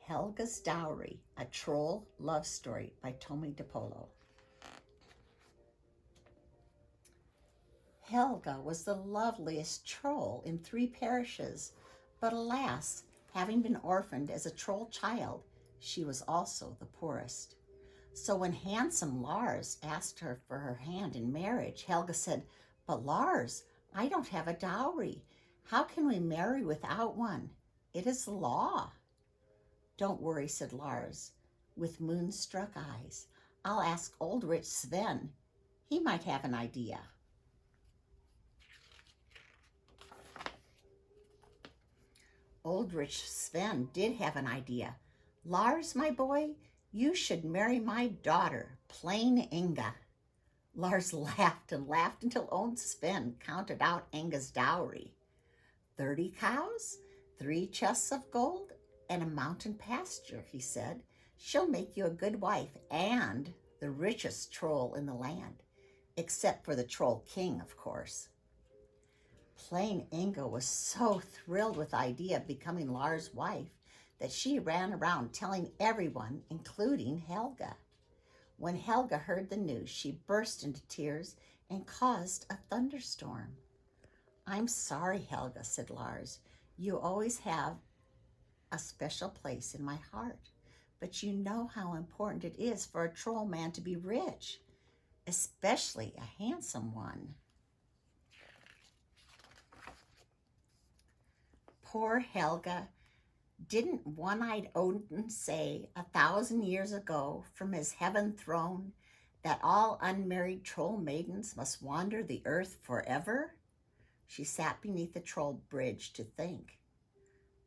Helga's Dowry, a Troll Love Story by Tomie dePaola. Helga was the loveliest troll in 3 parishes, but alas, having been orphaned as a troll child, she was also the poorest. So when handsome Lars asked her for her hand in marriage, Helga said, "But Lars, I don't have a dowry. How can we marry without one? It is the law." "Don't worry," said Lars, with moonstruck eyes. "I'll ask old rich Sven. He might have an idea." Old rich Sven did have an idea. "Lars, my boy, you should marry my daughter, plain Inga." Lars laughed and laughed until old Sven counted out Inga's dowry. 30 cows, 3 chests of gold, and a mountain pasture, he said. "She'll make you a good wife and the richest troll in the land, except for the troll king, of course." Plain Inga was so thrilled with the idea of becoming Lars' wife that she ran around telling everyone, including Helga. When Helga heard the news, she burst into tears and caused a thunderstorm. "I'm sorry, Helga," said Lars. "You always have a special place in my heart, but you know how important it is for a troll man to be rich, especially a handsome one." Poor Helga. Didn't one-eyed Odin say 1,000 years ago from his heaven throne that all unmarried troll maidens must wander the earth forever? She sat beneath the troll bridge to think.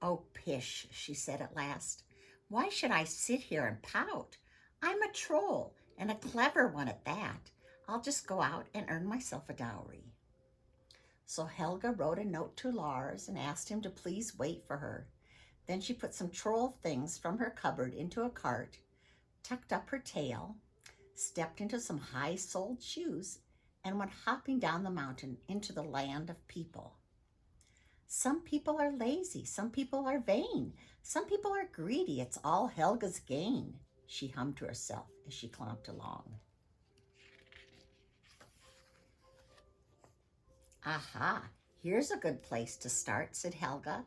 "Oh, pish," she said at last. "Why should I sit here and pout? I'm a troll, and a clever one at that. I'll just go out and earn myself a dowry." So Helga wrote a note to Lars and asked him to please wait for her. Then she put some troll things from her cupboard into a cart, tucked up her tail, stepped into some high-soled shoes, and went hopping down the mountain into the land of people. "Some people are lazy, some people are vain, some people are greedy. It's all Helga's gain," she hummed to herself as she clomped along. "Aha, here's a good place to start," said Helga,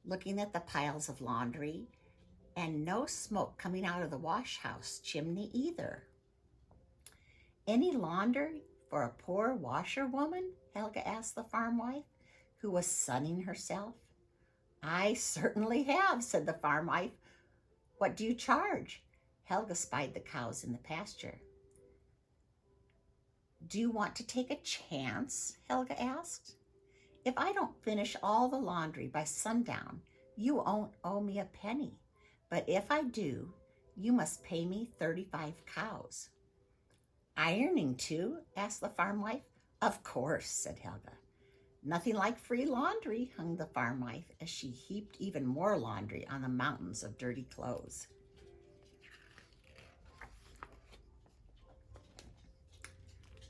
looking at the piles of laundry, and no smoke coming out of the wash house chimney either. "Any laundry for a poor washerwoman?" Helga asked the farm wife, who was sunning herself. "I certainly have," said the farm wife. "What do you charge?" Helga spied the cows in the pasture. "Do you want to take a chance?" Helga asked. "If I don't finish all the laundry by sundown, you won't owe me a penny. But if I do, you must pay me 35 cows. "Ironing too?" asked the farm wife. "Of course," said Helga. "Nothing like free laundry," hung the farm wife as she heaped even more laundry on the mountains of dirty clothes.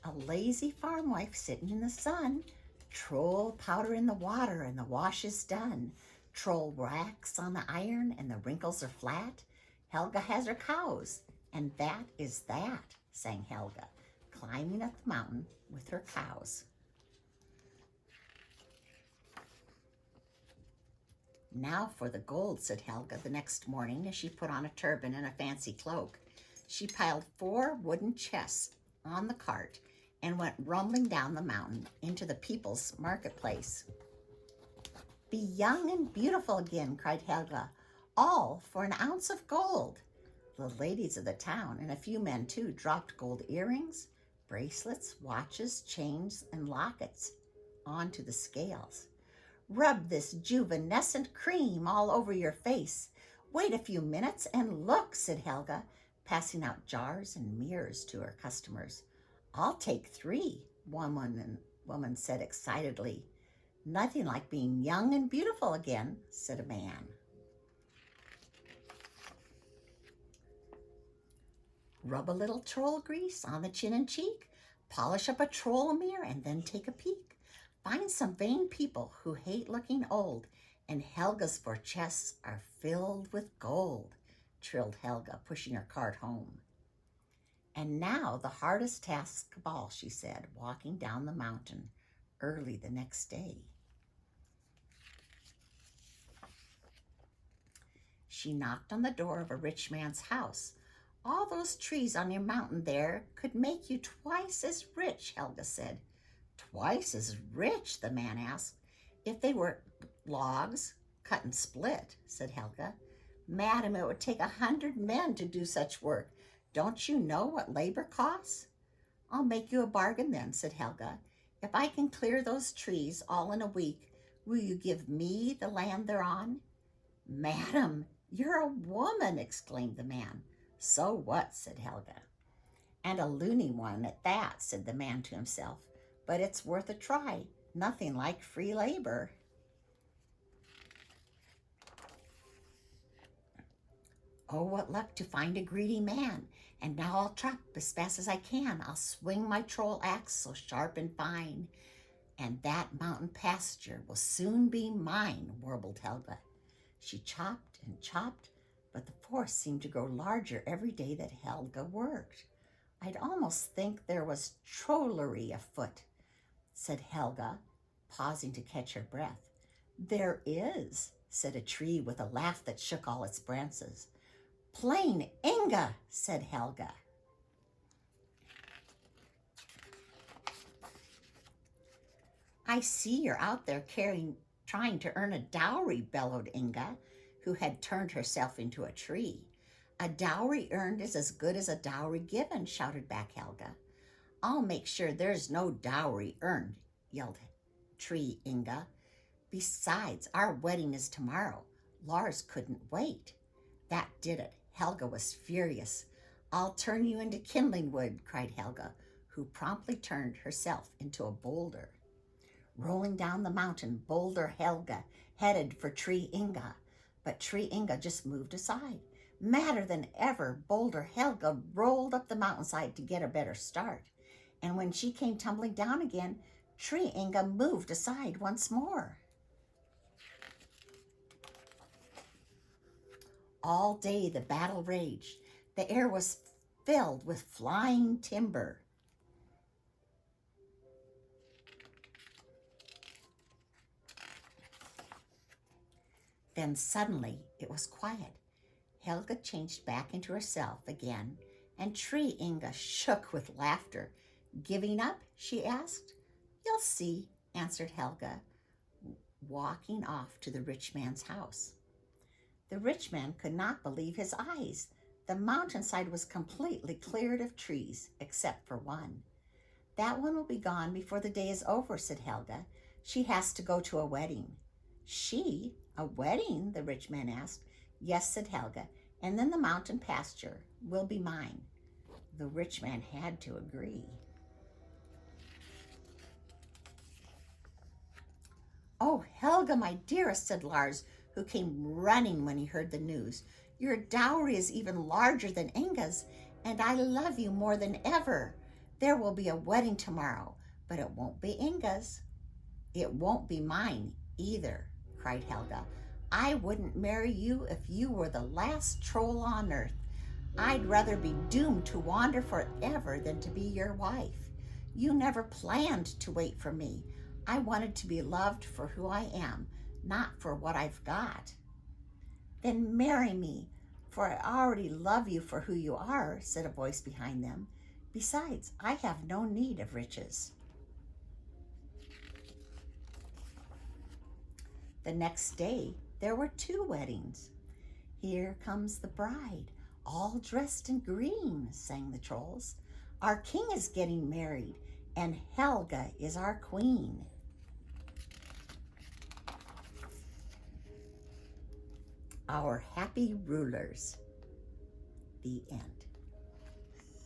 A lazy farm wife sitting in the sun. Troll powder in the water and the wash is done. Troll wax on the iron and the wrinkles are flat. Helga has her cows, and that is that," sang Helga, climbing up the mountain with her cows. "Now for the gold," said Helga the next morning as she put on a turban and a fancy cloak. She piled 4 wooden chests on the cart and went rumbling down the mountain into the people's marketplace. "Be young and beautiful again," cried Helga, "all for an ounce of gold." The ladies of the town, and a few men too, dropped gold earrings, bracelets, watches, chains, and lockets onto the scales. "Rub this juvenescent cream all over your face. Wait a few minutes and look," said Helga, passing out jars and mirrors to her customers. "I'll take 3, one woman said excitedly. "Nothing like being young and beautiful again," said a man. "Rub a little troll grease on the chin and cheek, polish up a troll mirror, and then take a peek. Find some vain people who hate looking old, and Helga's 4 chests are filled with gold. trilled Helga, pushing her cart home. And now the hardest task of all, she said, walking down the mountain early the next day. She knocked on the door of a rich man's house. All those trees on your mountain there could make you twice as rich, Helga said. Twice as rich, the man asked. If they were logs, cut and split, said Helga. Madam, it would take 100 men to do such work. Don't you know what labor costs? I'll make you a bargain then, said Helga. If I can clear those trees all in a week, will you give me the land they're on? Madam, you're a woman, exclaimed the man. So what, said Helga. And a loony one at that, said the man to himself. But it's worth a try. Nothing like free labor. Oh, what luck to find a greedy man. And now I'll chop as fast as I can. I'll swing my troll axe so sharp and fine. And that mountain pasture will soon be mine, warbled Helga. She chopped and chopped, but the forest seemed to grow larger every day that Helga worked. I'd almost think there was trollery afoot, said Helga, pausing to catch her breath. There is, said a tree with a laugh that shook all its branches. Plain Inga, said Helga. I see you're out there trying to earn a dowry, bellowed Inga, who had turned herself into a tree. A dowry earned is as good as a dowry given, shouted back Helga. I'll make sure there's no dowry earned, yelled Tree Inga. Besides, our wedding is tomorrow. Lars couldn't wait. That did it. Helga was furious. I'll turn you into kindling wood, cried Helga, who promptly turned herself into a boulder. Rolling down the mountain, Boulder Helga headed for Tree Inga, but Tree Inga just moved aside. Madder than ever, Boulder Helga rolled up the mountainside to get a better start. And when she came tumbling down again, Tree Inga moved aside once more. All day the battle raged. The air was filled with flying timber. Then suddenly it was quiet. Helga changed back into herself again, and Tree Inga shook with laughter. Giving up? She asked. You'll see, answered Helga, walking off to the rich man's house. The rich man could not believe his eyes. The mountainside was completely cleared of trees, except for one. That one will be gone before the day is over, said Helga. She has to go to a wedding. She? A wedding? The rich man asked. Yes, said Helga, and then the mountain pasture will be mine. The rich man had to agree. Oh, Helga, my dearest, said Lars, who came running when he heard the news. Your dowry is even larger than Inga's, and I love you more than ever. There will be a wedding tomorrow, but it won't be Inga's. It won't be mine either, cried Helga. I wouldn't marry you if you were the last troll on earth. I'd rather be doomed to wander forever than to be your wife. You never planned to wait for me. I wanted to be loved for who I am, not for what I've got. Then marry me, for I already love you for who you are, said a voice behind them. Besides, I have no need of riches. The next day, there were 2 weddings. Here comes the bride, all dressed in green, sang the trolls. Our king is getting married, and Helga is our queen. Our happy rulers. The end.